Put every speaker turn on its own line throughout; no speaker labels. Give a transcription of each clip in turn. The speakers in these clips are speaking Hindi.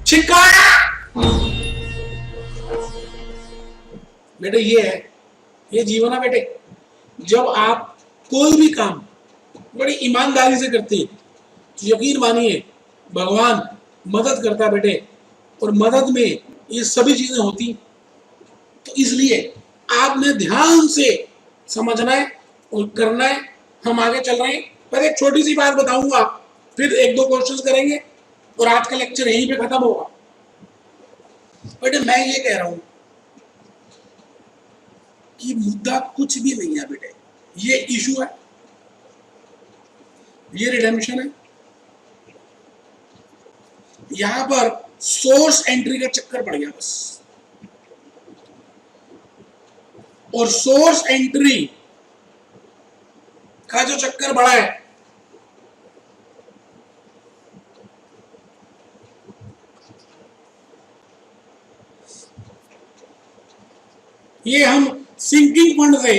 छिक्का बेटे, ये है, ये जीवन है बेटे। जब आप कोई भी काम बड़ी ईमानदारी से करते हैं तो यकीन मानिए भगवान मदद करता है बेटे, और मदद में ये सभी चीजें होती। तो इसलिए आपने ध्यान से समझना है और करना है। हम आगे चल रहे हैं, पर एक छोटी सी बात बताऊंगा, फिर एक दो क्वेश्चंस करेंगे और आज का लेक्चर यहीं पे खत्म होगा। बेटे मैं ये कह रहा हूं कि मुद्दा कुछ भी नहीं है बेटे, ये इशू है, ये रिडेम्पशन है। यहां पर सोर्स एंट्री का चक्कर पड़ गया बस, और सोर्स एंट्री का जो चक्कर बड़ा है, ये हम सिंकिंग फंड से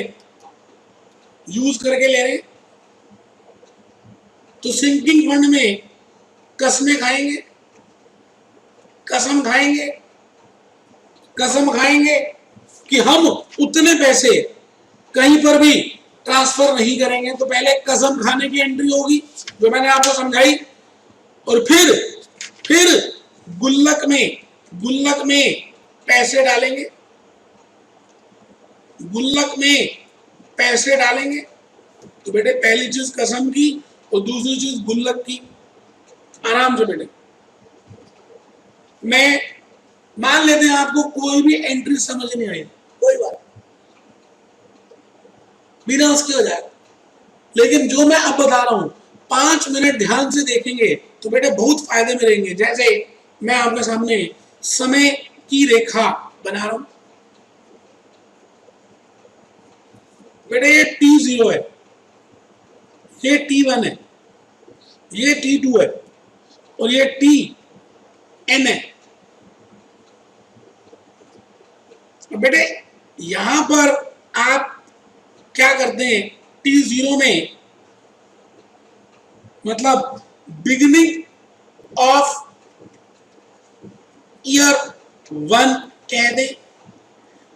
यूज करके ले रहे हैं। तो सिंकिंग फंड में कसमें खाएंगे, कसम खाएंगे, कसम खाएंगे कि हम उतने पैसे कहीं पर भी ट्रांसफर नहीं करेंगे। तो पहले कसम खाने की एंट्री होगी जो मैंने आपको समझाई, और फिर गुल्लक में पैसे डालेंगे, गुल्लक में पैसे डालेंगे। तो बेटे पहली चीज कसम की और दूसरी चीज गुल्लक की। आराम से बेटे, मैं मान लेते हैं आपको कोई भी एंट्री समझ नहीं आई, कोई बात बिना उसके हो जाएगा, लेकिन जो मैं अब बता रहा हूं 5 मिनट ध्यान से देखेंगे तो बेटे बहुत फायदे में रहेंगे। जैसे मैं आपके सामने समय की रेखा बना रहा हूं बेटे, ये T0 है, ये T1 है, ये T2 है और ये Tn है। बेटे यहां पर आप क्या करते हैं, T0 में मतलब बिगिनिंग ऑफ ईयर 1 कह दें,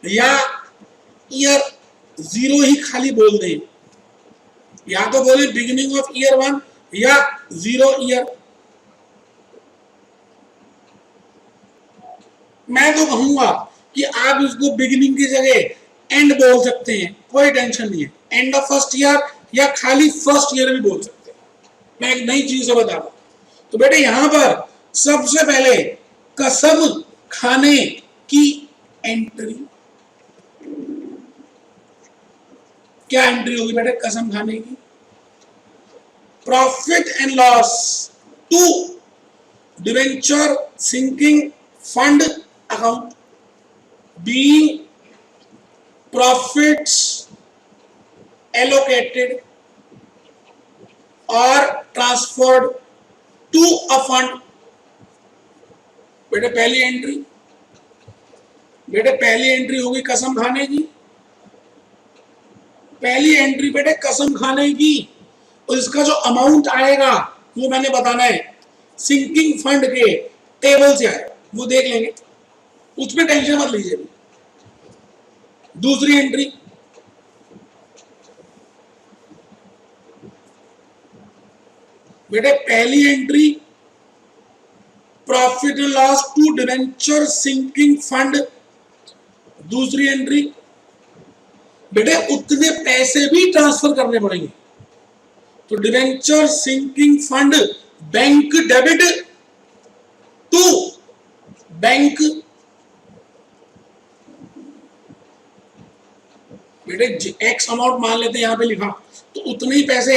या ईयर 0 ही खाली बोल दें, या तो बोले बिगिनिंग ऑफ ईयर 1 या 0 ईयर। मैं तो कहूंगा कि आप इसको बिगिनिंग की जगह एंड बोल सकते हैं, कोई टेंशन नहीं है। एंड ऑफ फर्स्ट ईयर या खाली फर्स्ट ईयर भी बोल सकते हैं। मैं एक नई चीज से बता रहा हूं। तो बेटे यहां पर सबसे पहले कसम खाने की एंट्री, क्या एंट्री होगी बेटे कसम खाने की? Profit and loss to debenture sinking fund account, being profits allocated or transferred to a fund। बेटे पहली एंट्री, बेटे पहली एंट्री होगी कसम खाने की, पहली एंट्री बेटे कसम खाने की, और इसका जो अमाउंट आएगा वो मैंने बताना है, सिंकिंग फंड के टेबल से आएगा, वो देख लेंगे, उसमें टेंशन मत लीजिए। दूसरी एंट्री, बेटे पहली entry profit and loss to debenture sinking fund, दूसरी एंट्री बेटे उतने पैसे भी ट्रांसफर करने पड़ेंगे। तो debenture sinking fund bank debit to bank, बेटे एक्स अमाउंट मान लेते हैं यहां पे लिखा, तो उतने ही पैसे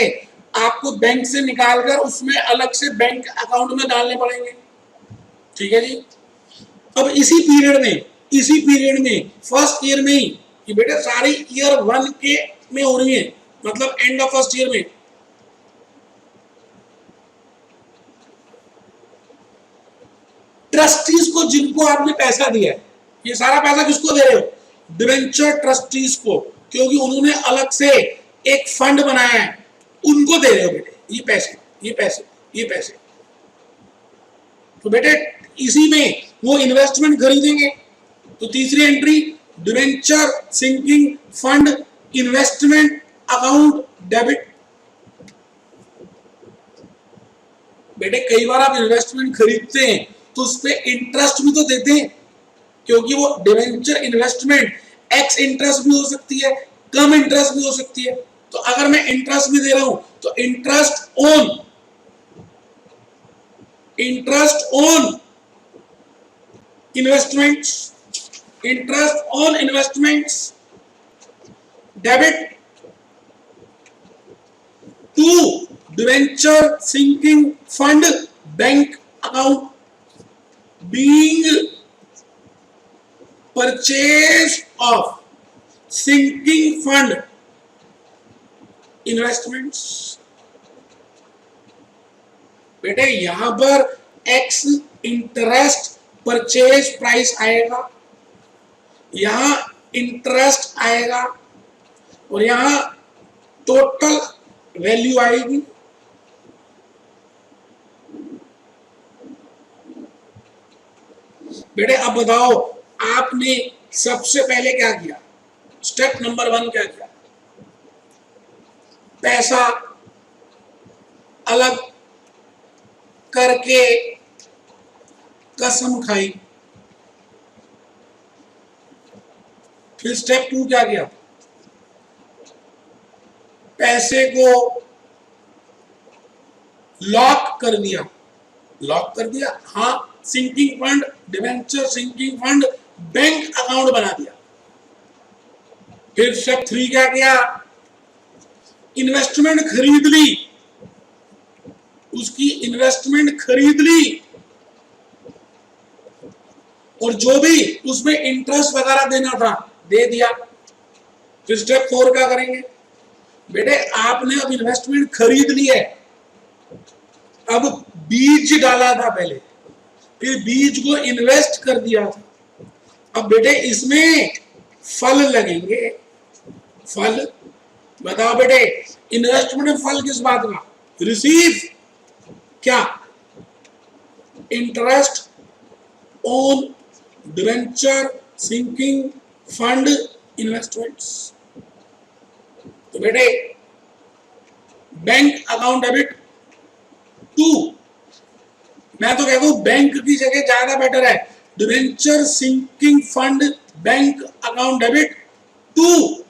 आपको बैंक से निकालकर उसमें अलग से बैंक अकाउंट में डालने पड़ेंगे। ठीक है जी। अब इसी पीरियड में फर्स्ट ईयर में ही कि बेटे सारी ईयर 1 के में हो रही है, मतलब एंड ऑफ फर्स्ट ईयर में ट्रस्टीज को, जिनको आपने पैसा दिया है, ये सारा पैसा किसको दे रहे हो? डिवेंचर ट्रस्टीज को, क्योंकि उन्होंने अलग से एक फंड बनाया है, उनको दे रहे हो बेटे ये पैसे, ये पैसे, ये पैसे। तो बेटे इसी में वो इन्वेस्टमेंट खरीदेंगे। तो तीसरी entry debenture sinking fund investment account debit. बेटे कई बार आप इन्वेस्टमेंट खरीदते हैं तो उस पर इंटरेस्ट भी तो देते हैं, क्योंकि वो डिवेंचर इन्वेस्टमेंट एक्स इंटरेस्ट भी हो सकती है, कम इंटरेस्ट भी हो सकती है। तो अगर मैं इंटरेस्ट भी दे रहा हूं तो interest on investments, interest on investments debit to debenture sinking fund bank account being purchase of sinking fund investments. बेटे यहां पर एक्स इंटरेस्ट परचेज प्राइस आएगा, यहां इंटरेस्ट आएगा और यहां टोटल वैल्यू आएगी। बेटे अब बताओ आपने सबसे पहले क्या किया, स्टेप नंबर 1 क्या किया, पैसा अलग करके कसम खाई। फिर स्टेप 2 क्या किया, पैसे को लॉक कर दिया, लॉक कर दिया, हाँ sinking fund debenture sinking fund bank account बना दिया। फिर स्टेप 3 क्या किया, इन्वेस्टमेंट खरीद ली, उसकी इन्वेस्टमेंट खरीद ली और जो भी उसमें इंटरेस्ट वगैरह देना था दे दिया। फिर स्टेप 4 क्या करेंगे, बेटे आपने अब इन्वेस्टमेंट खरीद ली है, अब बीज डाला था पहले, फिर बीज को इन्वेस्ट कर दिया था, अब बेटे इसमें फल लगेंगे। फल बताओ बेटे, इन्वेस्टमेंट में फल किस बात का, रिसीव क्या, interest on debenture sinking fund investments. तो बेटे बैंक अकाउंट डेबिट 2, मैं तो कहता हूं बैंक की जगह ज्यादा बेटर है, debenture sinking fund bank account debit to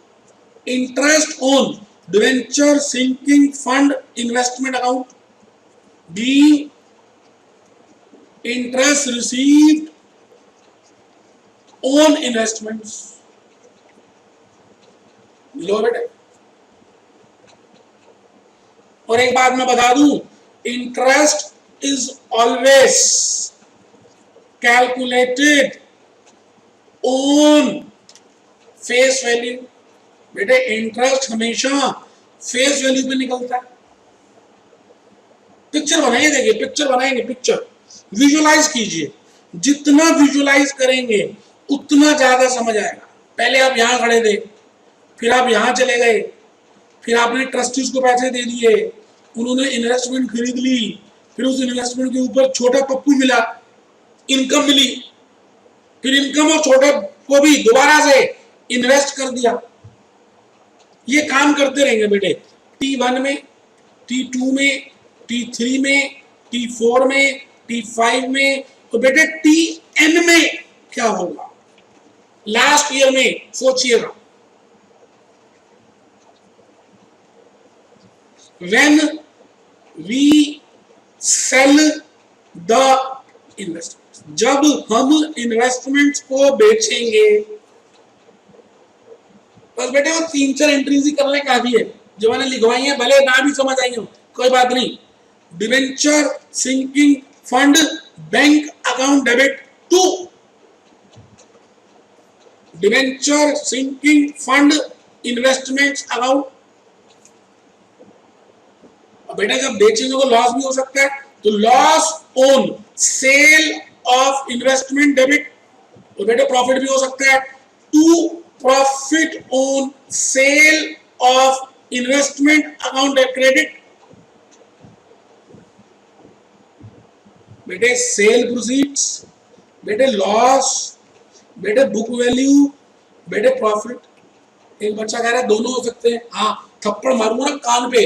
interest on debenture sinking fund investment account B interest received on investments. लो बेटे, और एक बात मैं बता दूं, interest is always calculated on face value। बेटे इंटरेस्ट हमेशा फेस वैल्यू पे निकलता है। पिक्चर बनाइए, देखिए पिक्चर बनाएंगे, पिक्चर विजुअलाइज कीजिए, जितना विजुअलाइज करेंगे उतना ज्यादा समझ आएगा। पहले आप यहां खड़े थे, फिर आप यहां चले गए, फिर आपने ट्रस्टीज को पैसे दे दिए, उन्होंने इन्वेस्टमेंट खरीद ली, फिर उस इन्वेस्टमेंट के ऊपर छोटा पप्पू मिला, इनकम मिली, फिर इनकम और छोटे को भी दोबारा से इन्वेस्ट कर दिया। ये काम करते रहेंगे बेटे, T1 में, T2 में, T3 में, T4 में, T5 में, तो बेटे Tn में क्या होगा, लास्ट ईयर में सोचिएगा। When we sell the investments, जब हम इन्वेस्टमेंट्स को बेचेंगे, बस बेटे वो 3-4 एंट्रीज ही करने काफी है जो मैंने लिखवाई है, भले ना भी समझ आई हो कोई बात नहीं। Debenture sinking fund bank account debit to debenture sinking fund investments account. बेटा जब बेचेंगे तो लॉस भी हो सकता है, तो loss on sale of investment debit, तो बेटे प्रॉफिट भी हो सकता है, to profit on sale of investment account credit. बेटे सेल प्रोसीड्स, बेटे लॉस, बेटे बुक वैल्यू, बेटे प्रॉफिट। एक बच्चा कह रहा है दोनों हो सकते हैं। हाँ, थप्पड़ मारूंगा ना कान पे,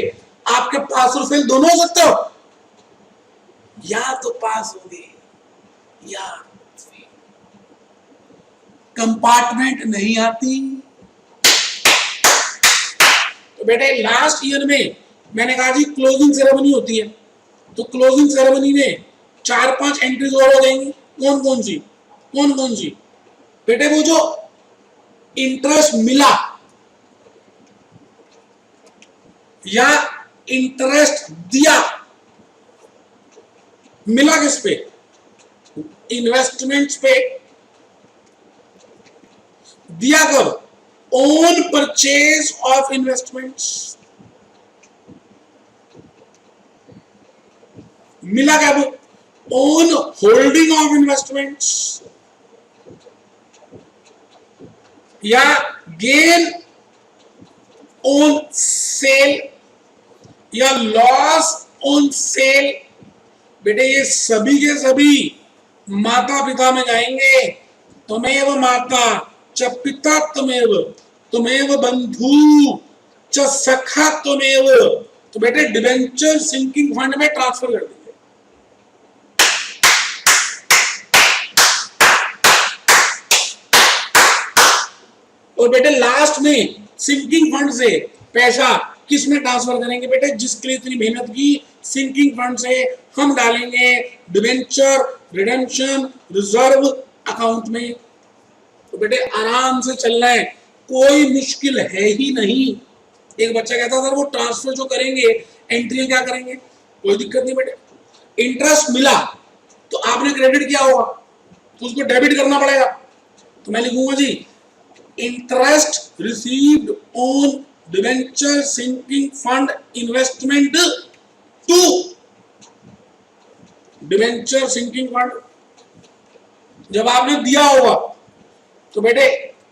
आपके पास और फेल दोनों हो सकते हो। या तो पास होगे या कंपार्टमेंट नहीं आती। तो बेटे लास्ट ईयर में मैंने कहा जी क्लोजिंग सेरेमनी होती है, तो क्लोजिंग सेरेमनी में 4-5 एंट्रीज और हो जाएंगी। कौन कौन सी? कौन कौन सी? बेटे वो जो इंटरेस्ट मिला या इंटरेस्ट दिया, मिला किस पे? इन्वेस्टमेंट्स पे। दिया कब? On purchase of investments. मिला क्या? वो ऑन होल्डिंग ऑफ इन्वेस्टमेंट्स। या गेन ऑन सेल या लॉस ऑन सेल। बेटे ये सभी के सभी माता पिता में जाएंगे। त्वमेव माता च पिता त्वमेव, त्वमेव बंधु च सखा त्वमेव। तो बेटे डिबेंचर सिंकिंग फंड में ट्रांसफर कर देंगे। और बेटे लास्ट में सिंकिंग फंड से पैसा किस में ट्रांसफर करेंगे? बेटे जिसके लिए इतनी मेहनत की, सिंकिंग फंड से हम डालेंगे डिबेंचर रिडेम्पशन रिजर्व अकाउंट में। तो बेटे आराम से चलना है, कोई मुश्किल है ही नहीं। एक बच्चा कहता था वो ट्रांसफर जो करेंगे एंट्री क्या करेंगे? कोई दिक्कत नहीं बेटे, इंटरेस्ट मिला तो आपने क्रेडिट किया होगा तो उसको डेबिट करना पड़ेगा। तो मैं लिखूंगा G interest received on debenture sinking fund investment to debenture sinking fund. जब आपने दिया होगा तो बेटे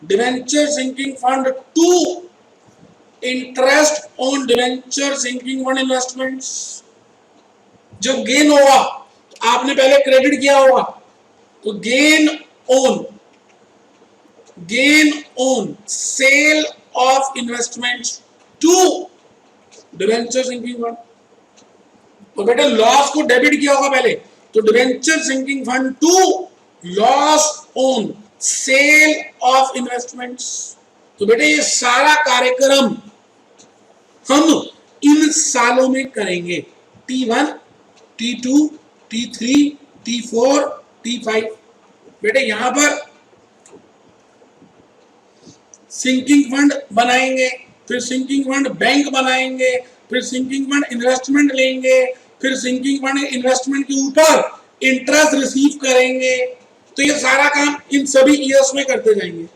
debenture sinking fund to interest on debenture sinking fund investments. जब गेन होगा तो आपने पहले क्रेडिट किया होगा, तो gain on sale of investments to debenture sinking fund. तो बेटे लॉस को डेबिट किया होगा पहले, तो debenture sinking fund to loss on sale of investments. तो बेटे ये सारा कार्यक्रम हम इन सालों में करेंगे, T1, T2, T3, T4, T5। बेटे यहां पर सिंकिंग फंड बनाएंगे, फिर सिंकिंग फंड बैंक बनाएंगे, फिर सिंकिंग फंड इन्वेस्टमेंट लेंगे, फिर सिंकिंग फंड इन्वेस्टमेंट के ऊपर इंटरेस्ट रिसीव करेंगे। तो ये सारा काम इन सभी ईयर्स में करते जाएंगे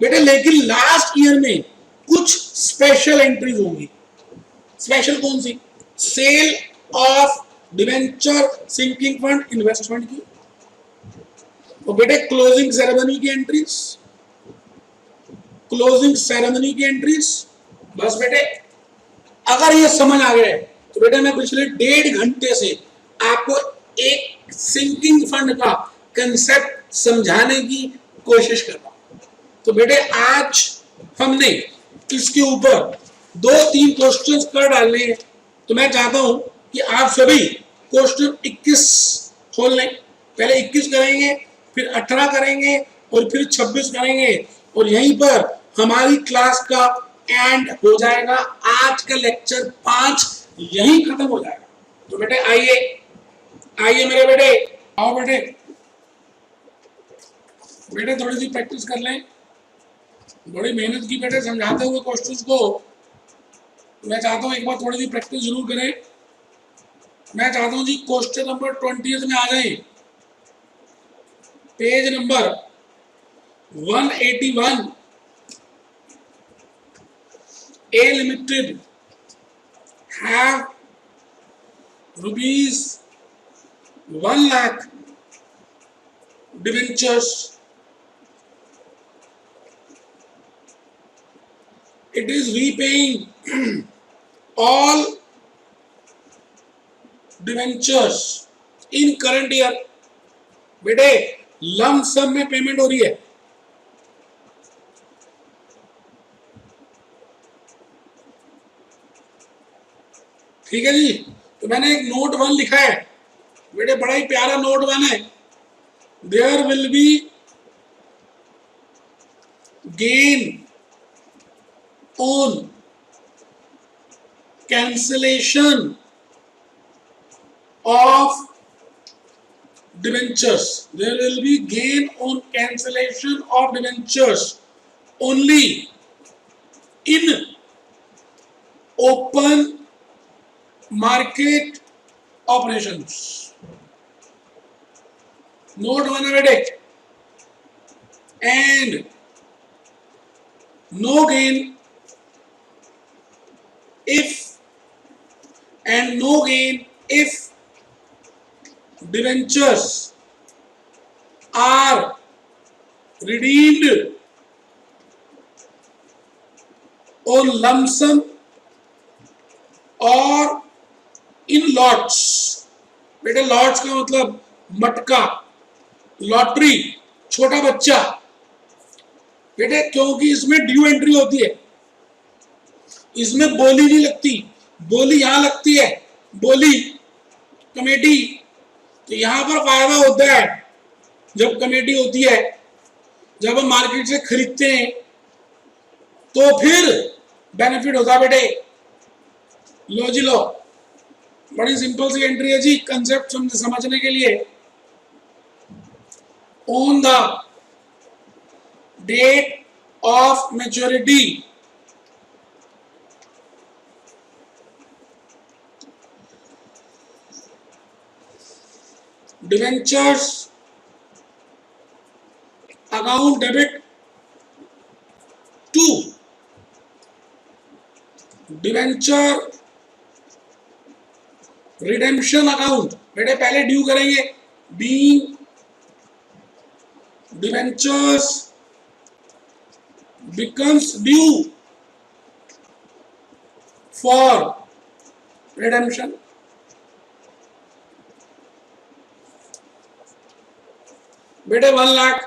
बेटे। लेकिन लास्ट ईयर में कुछ स्पेशल एंट्रीज होंगी। स्पेशल कौन सी? Sale of debenture sinking fund investment की, और बेटे क्लोजिंग सेरेमनी की एंट्रीज, क्लोजिंग सेरेमनी की एंट्रीज। बस बेटे अगर ये समझ आ गया तो बेटे मैं पिछले 1.5 घंटे से आपको एक सिंकिंग फंड का कंसेप्ट समझाने की कोशिश कर रहा हूं। तो बेटे आज हमने इसके ऊपर 2-3 क्वेश्चंस कर डालने हैं। तो मैं चाहता हूं कि आप सभी क्वेश्चन 21 खोल लें। पहले 21 करेंगे, फिर 18 करेंगे और फिर 26 करेंगे, और यहीं पर हमारी क्लास का एंड हो जाएगा। आज का लेक्चर 5 यहीं खत्म हो जाएगा। तो बेटे आइए आइए मेरे बेटे, आओ बेटे। बेटे थोड़ी सी प्रैक्टिस कर लें, बड़ी मेहनत की बेटे समझाते हुए क्वेश्चंस को। मैं चाहता हूं एक बार थोड़ी सी प्रैक्टिस जरूर करें। मैं चाहता हूं जी क्वेश्चन नंबर 20 में आ जाए, page number 181। A Limited have rupees 1 lakh debentures. It is repaying all debentures in current year. बेटे लम सम में पेमेंट हो रही है, ठीक है जी। तो मैंने एक नोट वन लिखा है बेटे, बड़ा ही प्यारा नोट वन है। There will be gain on cancellation of debentures. There will be gain on cancellation of debentures only in open market operations. Note one headache and no gain if debentures are redeemed on lump sum और इन लॉट्स। बेटे लॉट्स का मतलब मटका, लॉटरी, छोटा बच्चा। बेटे क्योंकि इसमें ड्यू एंट्री होती है, इसमें बोली नहीं लगती, बोली यहां लगती है, बोली कमेटी। तो यहां पर फायदा होता है जब कमेटी होती है, जब हम मार्केट से खरीदते हैं तो फिर बेनिफिट होता है बेटे। लो जी लो, बड़ी सिंपल सी एंट्री है जी, कंसेप्ट समझने के लिए। On the date of maturity debentures account debit to debenture redemption account. बेटे पहले ड्यू करेंगे, being debentures becomes due for redemption. बेटे 1 लाख,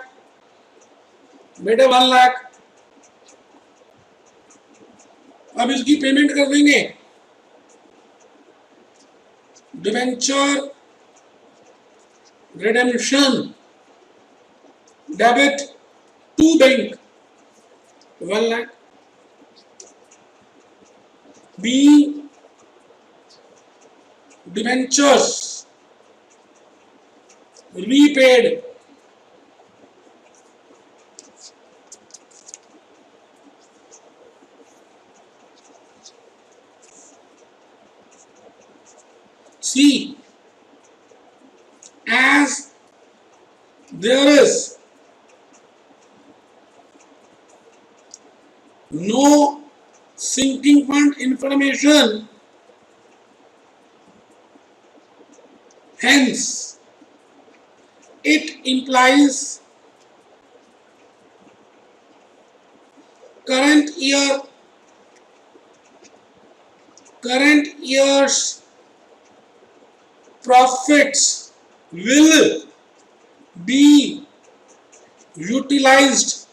बेटे 1 लाख, अब इसकी पेमेंट कर देंगे। Debenture redemption debit to bank 1 lakh, be debentures repaid C, as there is no sinking fund information, hence it implies current year's profits will be utilized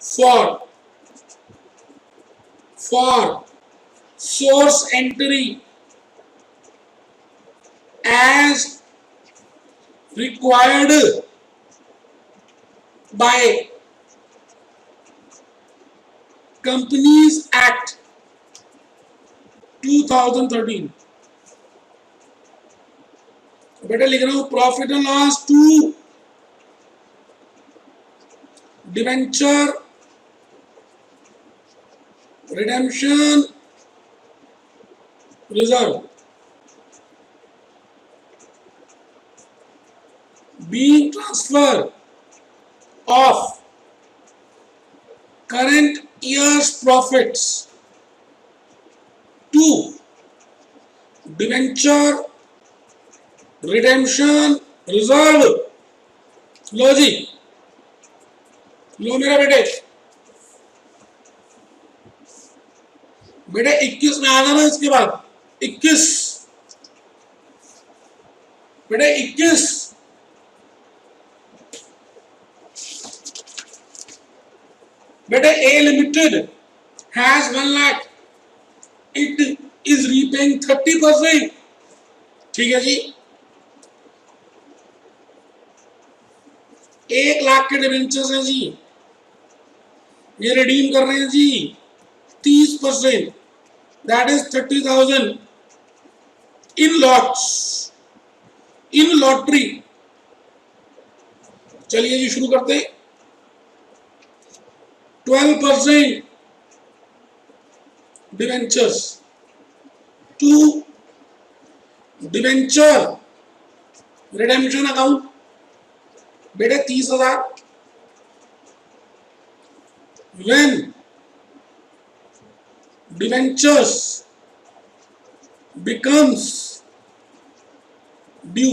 for source entry as required by Companies Act 2013। बेटा लिख रहा हूं profit and loss to debenture redemption reserve being transfer of current year's profits to debenture redemption reserve। लो जी, लो मेरा बेटे, बेटे 21 में आ जाना, इसके बाद 21 बेटे 21, बेटे A limited has 1 lakh, it is repaying 30%। ठीक है जी, 1 लाख के डिवेंचर्स हैं जी, ये रिडीम कर रहे हैं जी 30%, that is 30,000 in lots, in lottery. चलिए जी शुरू करते हैं। 12% debentures to debenture redemption account, बेटे 30,000। When debentures becomes due,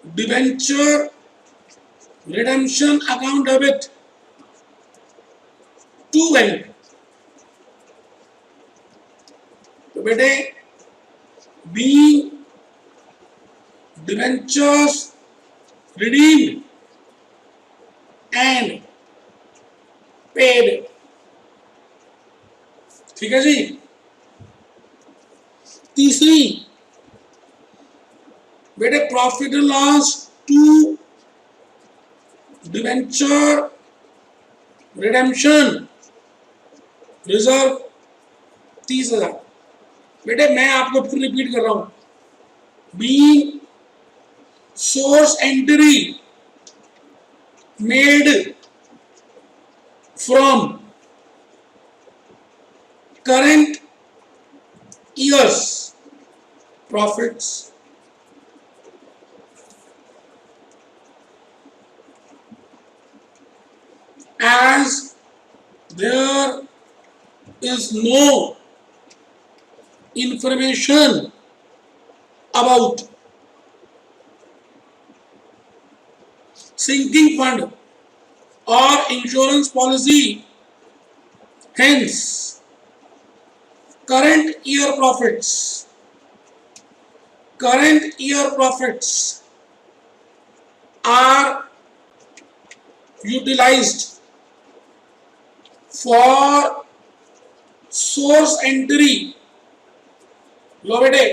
debenture redemption account debit to bank, तो बेटे being debentures redeemed and paid। ठीक है जी। तीसरी बेटे profit and loss to debenture redemption reserve 30,000। बेटे मैं आपको फिर रिपीट कर रहा हूं, being source entry made from current year's profits as there is no information about sinking fund or insurance policy, hence current year profits are utilized for source entry। लो बेटे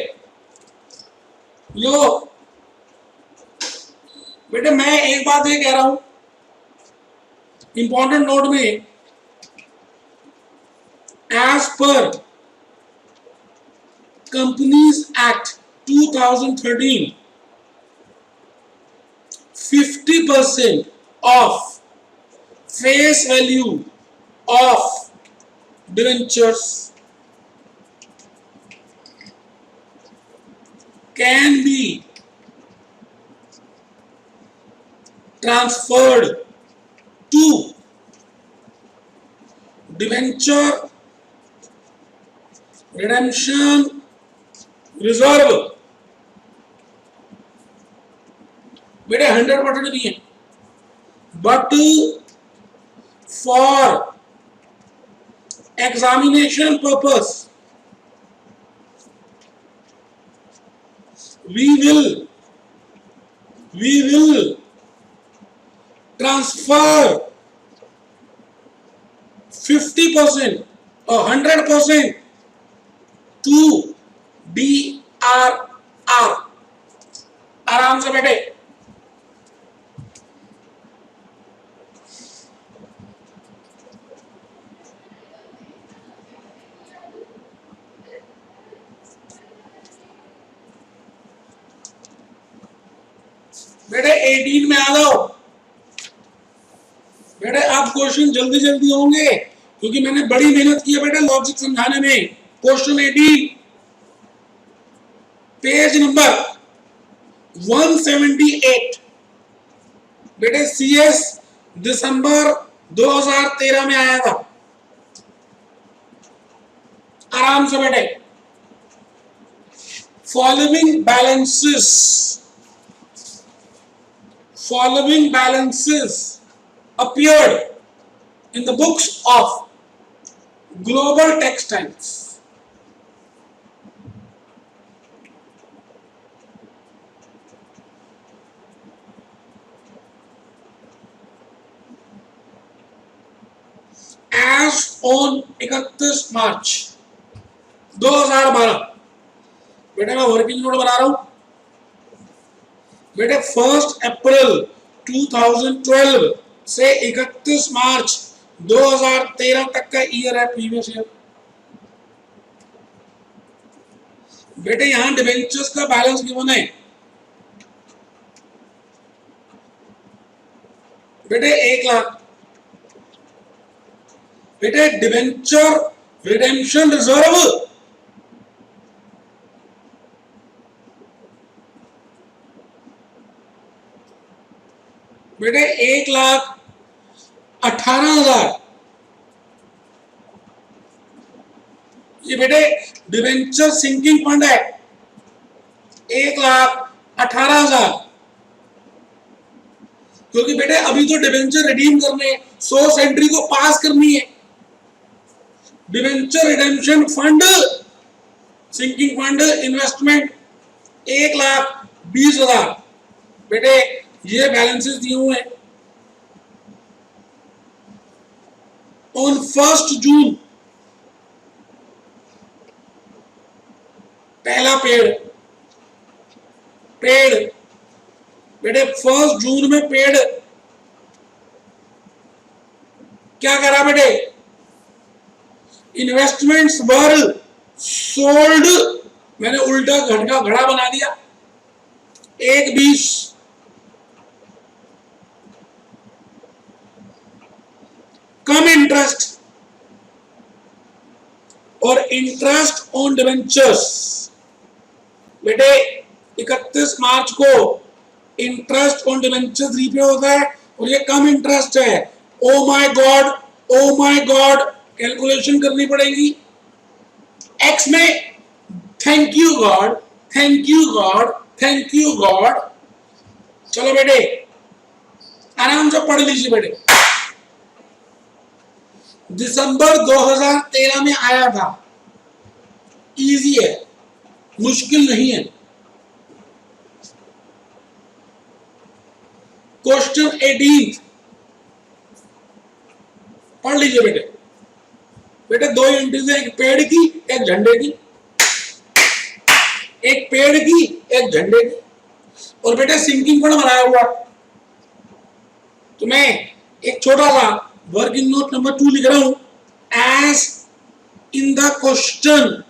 लो, बेटे मैं एक बात ये कह रहा हूं इंपॉर्टेंट नोट में, as per companies act 2013 50% of face value of debentures can be transferred to debenture redemption reserve। बेटे 100% नहीं है, but for examination purpose we will transfer 50% or 100% to DRR। आराम से बैठे, बेटे 18 में आ जाओ। बेटे आप क्वेश्चन जल्दी जल्दी होंगे क्योंकि मैंने बड़ी मेहनत की है बेटे लॉजिक समझाने में। क्वेश्चन 18 पेज नंबर 178, बेटे सीएस दिसंबर 2013 में आया था। आराम से बेटे, following balances appeared in the books of Global Textiles। As on 31 March 2012। बेटे मैं वर्किंग नोट बना रहा हूं। बेटे 1 अप्रैल 2012 से 31 मार्च 2013 तक का ईयर है प्रीवियस ईयर। बेटे यहां डिबेंचर्स का बैलेंस गिवन है। बेटे 1,00,000। बेटे डिबेंचर रिडेम्पशन रिजर्व बेटे 1,18,000। ये बेटे डिबेंचर सिंकिंग फंड है 1,18,000। क्योंकि बेटे अभी तो डिबेंचर रिडीम करने, सोर्स एंट्री को पास करनी है। Debenture redemption fund sinking fund investment 1,20,000। बेटे ये बैलेंसेस दिए हुए हैं। ऑन 1 जून पहला पेड बेटे 1 जून में पेड क्या करा बेटे? इन्वेस्टमेंट्स वर सोल्ड, मैंने उल्टा घटा घड़ा बना दिया 1,20। कम इंटरेस्ट और इंटरेस्ट ऑन डिवेंचर्स। बेटे 31 मार्च को इंटरेस्ट ऑन डिवेंचर्स रीपे होता है और ये कम इंटरेस्ट है। ओ माय गॉड कैलकुलेशन करनी पड़ेगी। एक्स में thank you God, thank you God, thank you God. चलो बेटे आराम से पढ़ लीजिए बेटे। दिसंबर 2013 में आया था। इजी है, मुश्किल नहीं है। क्वेश्चन 18 पढ़ लीजिए बेटे। बेटे 2 एंट्रीज है, एक पेड़ की एक झंडे की, एक पेड़ की एक झंडे की। और बेटे सिंकिंग फंड बनाया हुआ। तो मैं एक छोटा सा वर्किंग नोट नंबर 2 लिख रहा हूं। As in the question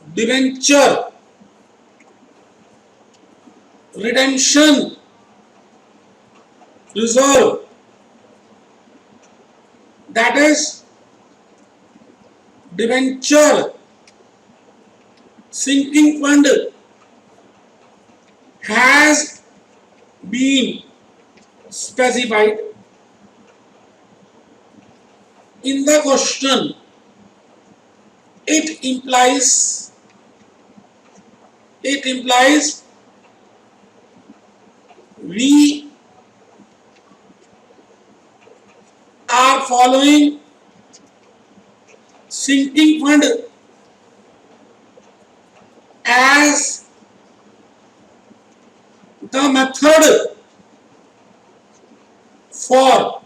debenture redemption reserve, that is debenture sinking fund has been specified in the question. It implies we are following sinking fund as the method for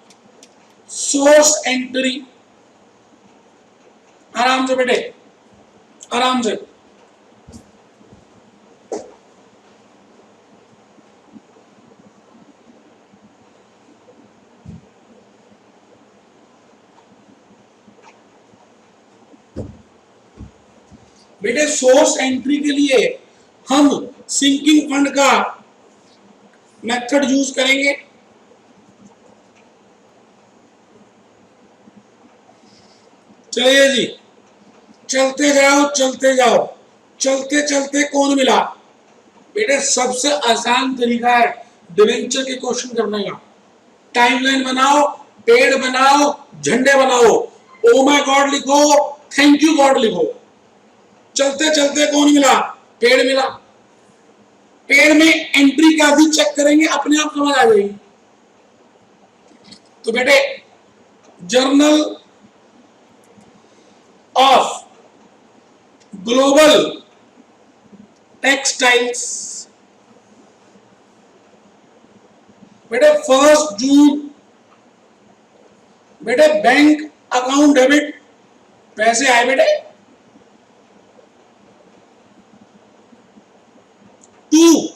source entry। आराम से बेटे, आराम से। बेटे सोर्स एंट्री के लिए हम सिंकिंग फंड का मेथड यूज करेंगे। चलिए जी, चलते जाओ चलते जाओ, चलते चलते कौन मिला? बेटे सबसे आसान तरीका है डिवेंचर के क्वेश्चन करने का। टाइमलाइन बनाओ, पेड़ बनाओ, झंडे बनाओ, ओ माय गॉड लिखो, थैंक यू गॉड लिखो। चलते चलते कौन मिला? पेड़ मिला। पेड़ में एंट्री क्या थी चेक करेंगे, अपने आप समझ आ जाएगी। तो बेटे जर्नल ऑफ ग्लोबल टेक्सटाइल्स, बेटे 1 जून बेटे बैंक अकाउंट डेबिट, पैसे आए बेटे। To,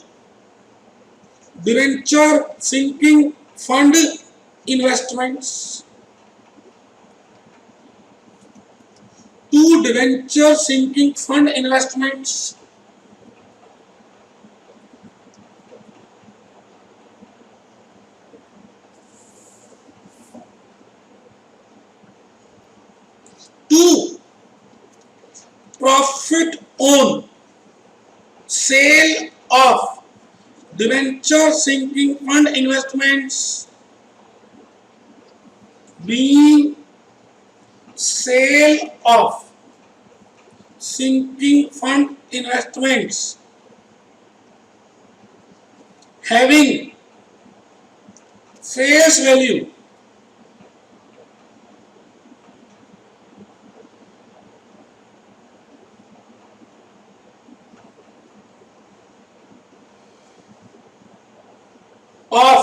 debenture sinking fund investments. To debenture sinking fund investments. To, profit on sale of debenture sinking fund investments being sale of sinking fund investments having face value of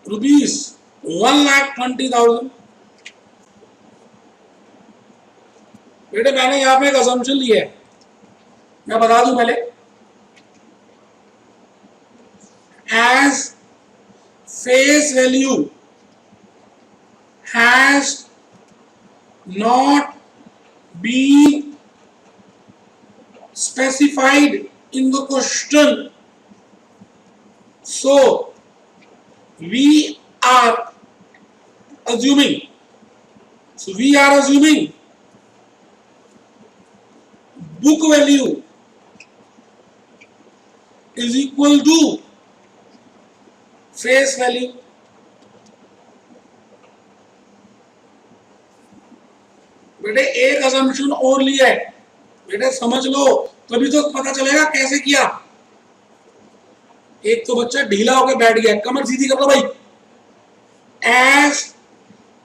rupees 1,20,000। बेटे मैंने यहां पे एक असम्पशन लिया है, मैं बता दूं पहले। As face value has not been specified in the question, so we are assuming book value is equal to face value। बेटे एक असम्पशन और लिया है, बेटे समझ लो तभी तो पता चलेगा कैसे किया। एक तो बच्चा ढीला होकर बैठ गया, कमर सीधी कर लो भाई। As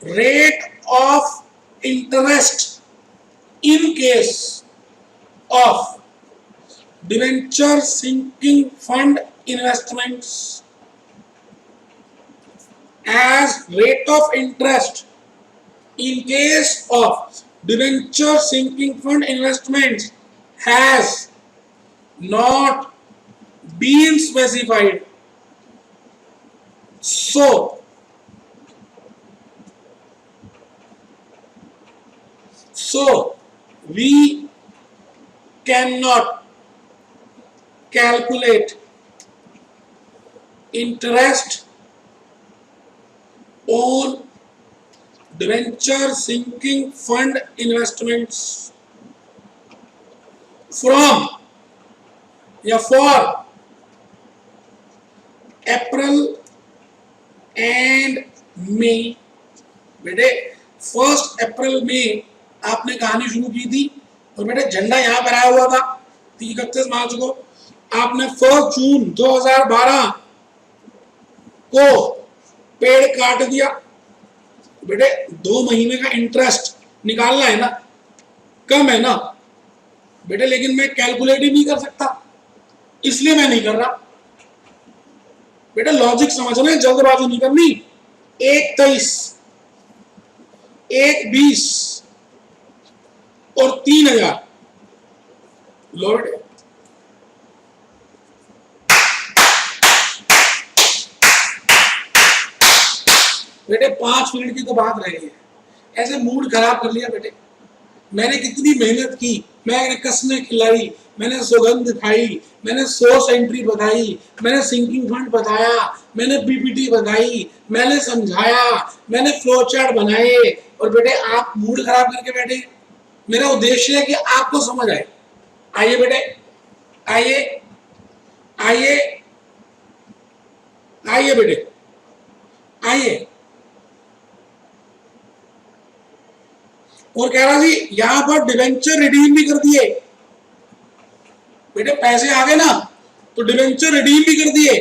rate of interest in case of debenture sinking fund investments, as rate of interest in case of debenture sinking fund investments has not been specified, so we cannot calculate interest on debenture sinking fund investments from या for April and May। बेटे 1 अप्रैल में आपने कहानी शुरू की थी और बेटे झंडा यहाँ पर आया हुआ था 31 मार्च को। आपने 1 जून 2012 को पेड़ काट दिया। बेटे 2 महीने का इंटरेस्ट निकालना है ना, कम है ना बेटे, लेकिन मैं कैलकुलेट ही नहीं कर सकता, इसलिए मैं नहीं कर रहा। बेटा लॉजिक समझना है, जल्दबाजी नहीं करनी। 1/23, 1/20 और 3,000 लो बेटे। बेटे 5 मिनट की तो बात रह गई है, ऐसे मूड खराब कर लिया बेटे। मैंने कितनी मेहनत की, मैंने कसमें खिलाई, मैंने सौगंध खाई, मैंने 100 एंट्री बताई, मैंने सिंकिंग फंड बताया, मैंने पीपीटी बताई, मैंने समझाया, मैंने फ्लो चार्ट बनाए, और बेटे आप मूड खराब करके बैठे। मेरा उद्देश्य है कि आपको समझ आए। आइए बेटे, आइए आइए आइए बेटे, आइए। और कह रहा जी यहां पर डिवेंचर रिडीम भी कर दिए। बेटे पैसे आ गए ना, तो डिवेंचर रिडीम भी कर दिए।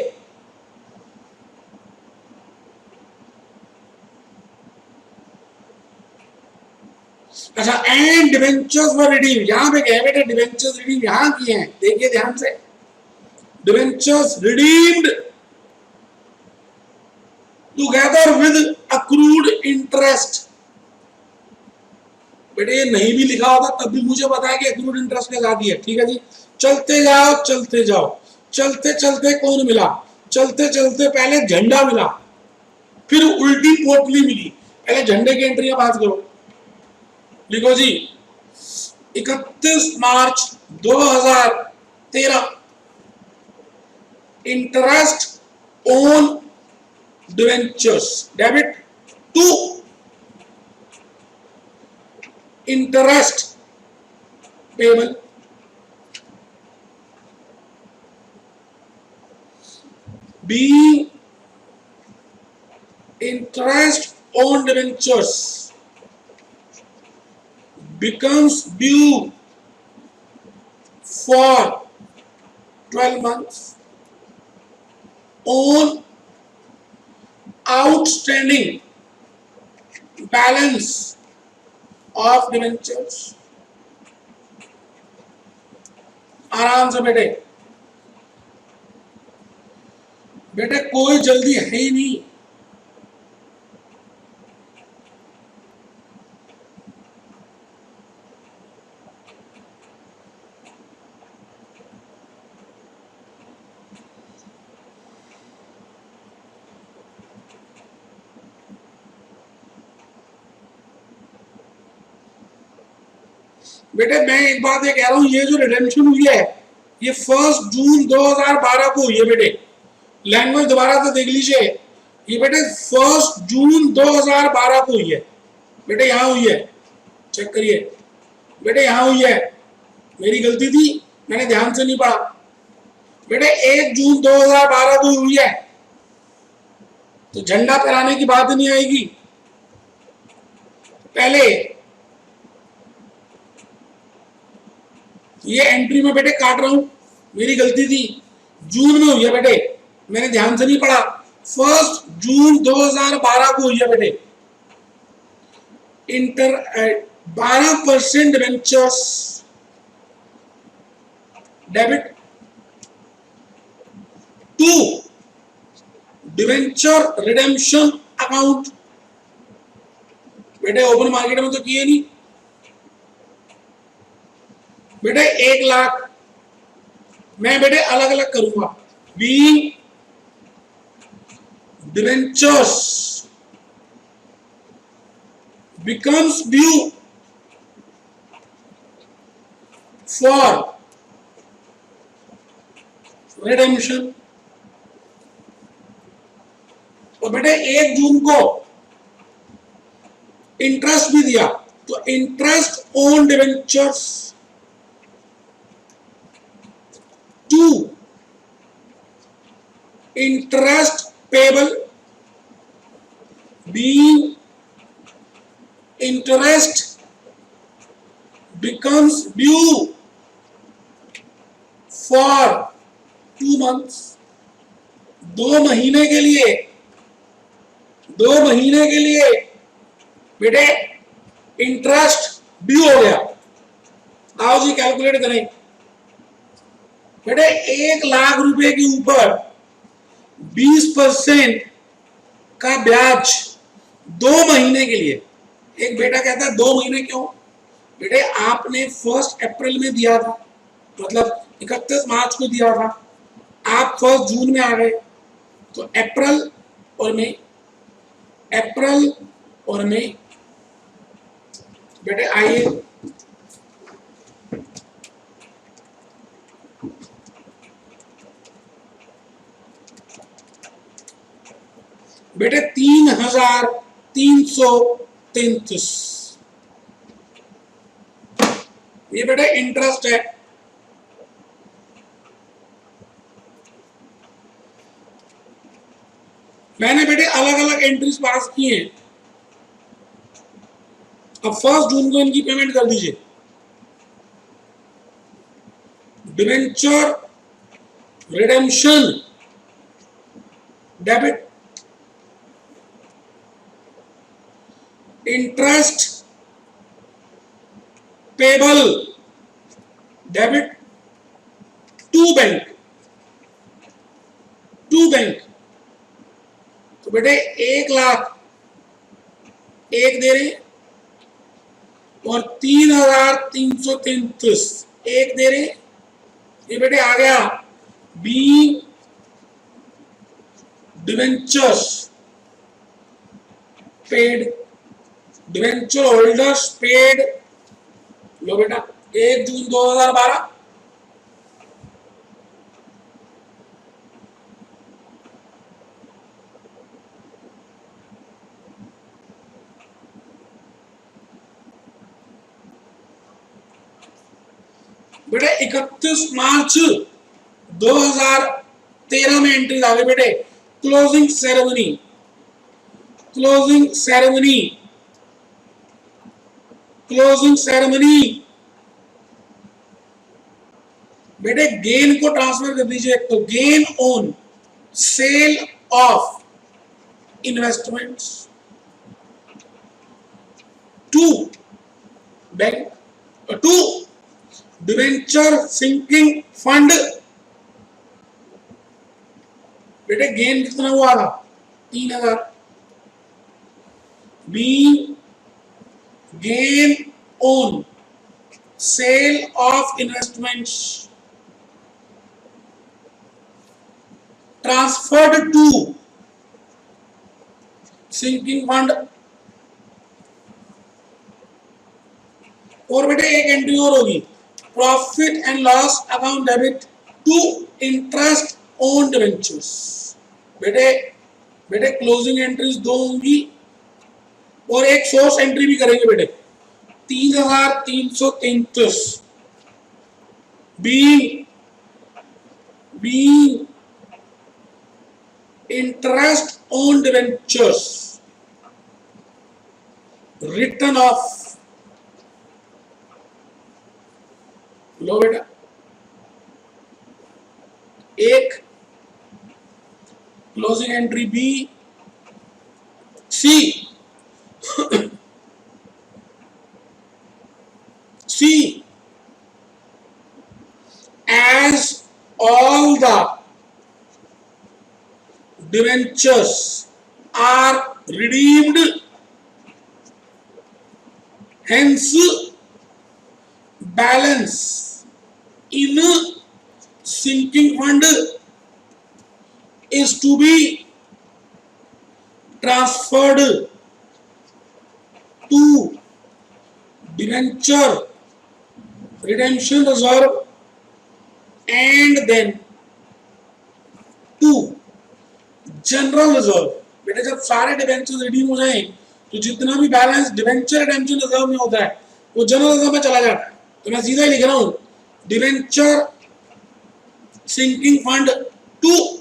अच्छा, एंड डिवेंचर्स वर रिडीम, यहां पे क्या बेटे, डिवेंचर्स रिडीम यहां किए हैं, देखिए ध्यान से। Debentures redeemed together with accrued interest बेटे ये नहीं भी लिखा होता तब भी मुझे पता है कि एक्रूड इंटरेस्ट के साथ ही है। ठीक है जी, चलते जाओ चलते जाओ, चलते चलते कौन मिला, चलते चलते पहले झंडा मिला, फिर उल्टी पोटली मिली। पहले झंडे की एंट्री बात करो, लिखो जी 31 March 2013 interest on debentures debit to interest payable being interest on debentures becomes due for 12 months on outstanding balance of debentures। आराम से बेटे, बेटे कोई जल्दी है ही नहीं। बेटे मैं एक बात ये कह रहा हूं, ये जो रिडेम्पशन हुई है ये 1 जून 2012 को हुई है बेटे। लैंग्वेज दोबारा से देख लीजिए, ये बेटे 1 जून 2012 को हुई है बेटे, यहां हुई है, चेक करिए बेटे, यहां हुई है। मेरी गलती थी, मैंने ध्यान से नहीं पढ़ा बेटे। 1 जून 2012 को हुई है, तो झंडा फहराने की बात नहीं आएगी। पहले ये एंट्री में बेटे काट रहा हूं, मेरी गलती थी, जून में हुई है बेटे, मैंने ध्यान से नहीं पढ़ा। 1 जून 2012 को हुई है बेटे। 12% debentures debit to debenture redemption account. बेटे ओपन मार्केट में तो किए नहीं बेटे, 1 लाख मैं बेटे अलग अलग करूंगा। Being debentures becomes due for redemption। तो बेटे 1 जून को इंटरेस्ट भी दिया, तो interest on debentures to interest payable being interest becomes due for 2 months। 2 महीने के लिए, 2 महीने के लिए बेटे इंटरेस्ट ड्यू हो गया। आओ जी कैलकुलेट करें बेटे, 1 लाख रुपए के ऊपर 20% का ब्याज 2 महीने के लिए। एक बेटा कहता है 2 महीने क्यों? बेटे आपने 1 अप्रैल में दिया था, मतलब 31 मार्च को दिया था, आप 1 जून में आ गए, तो अप्रैल और मई, अप्रैल और मई बेटे आइए बेटे 3,333 ये बेटे इंटरेस्ट है। मैंने बेटे अलग अलग एंट्रीज पास की हैं। अब 1 जून को इनकी पेमेंट कर दीजिए। Debenture redemption debit interest payable debit to bank, to bank. तो बेटे 1 लाख एक दे रहे और 3,333 एक दे रहे, ये बेटे आ गया B debentures paid, debenture holders paid. लो बेटा 1 जून 2012, बेटे 31 मार्च 2013 में एंट्री आ गई बेटे। Closing ceremony, closing ceremony, closing ceremony बेटे गेन को ट्रांसफर कर दीजिए। तो gain on sale of investments to bank, to debenture sinking fund. बेटे गेन कितना हुआ था 3,000। Be gain on sale of investments transferred to sinking fund. और बेटे एक एंट्री और होगी, profit and loss account debit to interest on debentures. बेटे बेटे क्लोजिंग एंट्रीज 2 होंगी और एक सोर्स एंट्री भी करेंगे बेटे 3,333 B interest on debentures written off. लो बेटा एक closing entry B C C as all the debentures are redeemed, hence balance in sinking fund is to be transferred to debenture redemption reserve and then to general reserve. बेटे जब सारे डिवेंचर रिडीम हो जाएं तो जितना भी बैलेंस डिवेंचर रिडेम्पशन रिजर्व में होता है वो जनरल रिजर्व में चला जाता है। तो मैं सीधा ही लिख रहा हूं debenture sinking fund to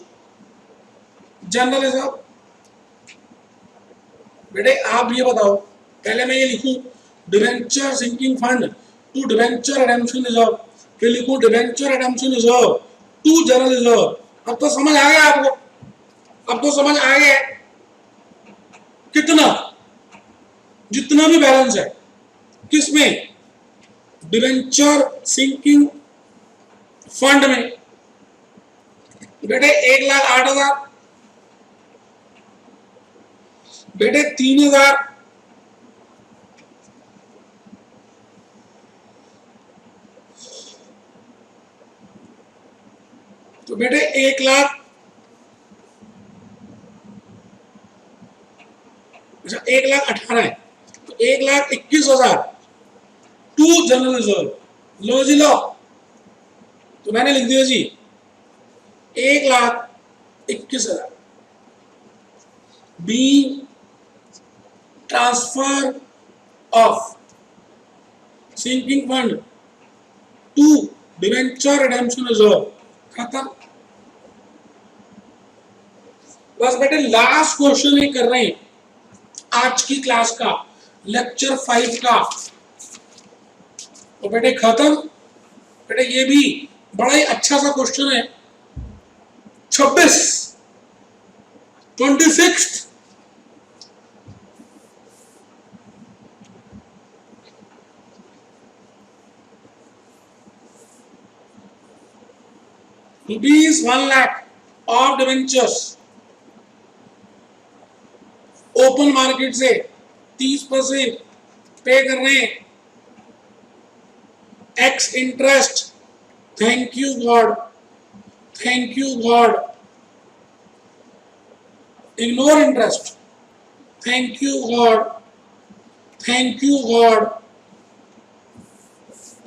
general reserve. बेटे आप ये बताओ, पहले मैं ये लिखूं debenture sinking fund to debenture redemption reserve, फिर लिखूं debenture redemption reserve to general reserve. अब तो समझ आ गया आपको, अब तो समझ आ गया कितना जितना भी बैलेंस है किसमें, डिवेंचर सिंकिंग फंड में। बेटे 1,08,000, बेटे 3,000, तो बेटे 1,00,000, अच्छा 1,18,000 है तो 1,21,000 टू जनरल रिजर्व। लो जी लो, तो मैंने लिख दिया जी 1,21,000 be transfer of sinking fund to debenture redemption reserve. खत्म। बस बेटे लास्ट क्वेश्चन ही कर रहे हैं आज की क्लास का, लेक्चर 5 का। तो बेटे खत्म। बेटे ये भी बड़ा ही अच्छा सा क्वेश्चन है। 26 rupees 1 lakh of debentures open market से 30% पे कर रहे हैं X interest, thank you God, thank you God. Ignore interest, thank you God, thank you God.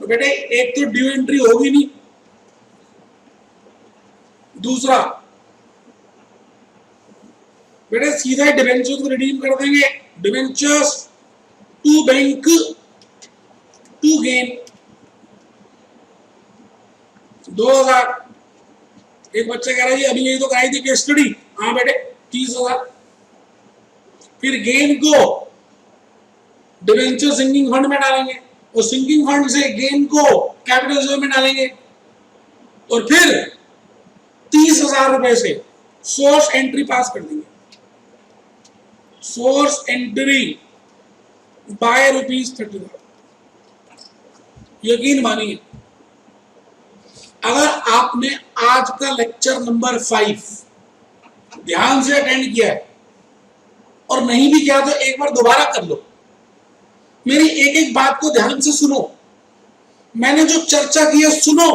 तो बेटे एक तो ड्यू एंट्री होगी नहीं, दूसरा बेटे सीधा ही डिवेंचर्स को रिडीम कर देंगे, debentures to bank to gain 2000। एक बच्चा कह रहा है जी अभी यही तो कराई थी केस स्टडी, हाँ बेटे 30,000। फिर गेन को डिवेंचर सिंकिंग फंड में डालेंगे और सिंकिंग फंड से गेन को कैपिटल रिजर्व में डालेंगे और फिर 30,000 रुपए से सोर्स एंट्री पास कर देंगे। Source entry by ₹30,000। यकीन मानिए अगर आपने आज का लेक्चर नंबर 5 ध्यान से अटेंड किया है और नहीं भी किया तो एक बार दोबारा कर लो, मेरी एक एक बात को ध्यान से सुनो, मैंने जो चर्चा की है सुनो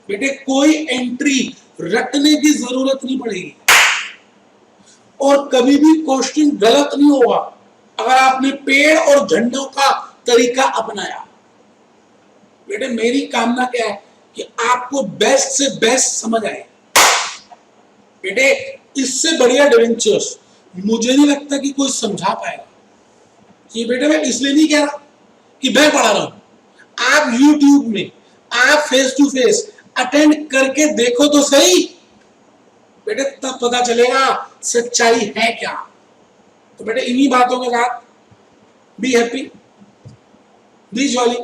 बेटे, कोई एंट्री रटने की जरूरत नहीं पड़ेगी और कभी भी क्वेश्चन गलत नहीं होगा अगर आपने पेड़ और झंडों का तरीका अपनाया। बेटे मेरी कामना क्या है कि आपको बेस्ट से बेस्ट समझ आए। बेटे इससे बढ़िया डिवेंचर्स मुझे नहीं लगता कि कोई समझा पाएगा। ये बेटे मैं इसलिए नहीं कह रहा कि मैं पढ़ा रहा हूं, आप YouTube में आप फेस टू फेस अटेंड करके देखो तो सही बेटे, तब पता चलेगा सच्चाई है क्या। तो बेटे इन्हीं बातों के साथ be happy, be jolly,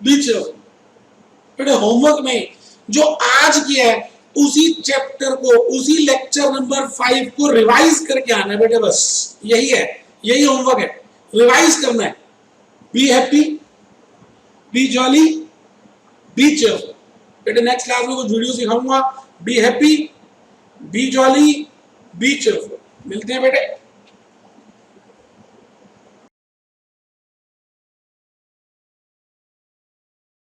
be chill. बेटे होमवर्क में जो आज किया है उसी चैप्टर को, उसी लेक्चर नंबर 5 को रिवाइज करके आना है बेटे, बस यही है, यही होमवर्क है, रिवाइज करना है। Be happy, be jolly, be chill. बेटे नेक्स्ट क्लास में कुछ वीडियो सिखाऊंगा। Be happy, be jolly, be chill. मिलते हैं बेटे।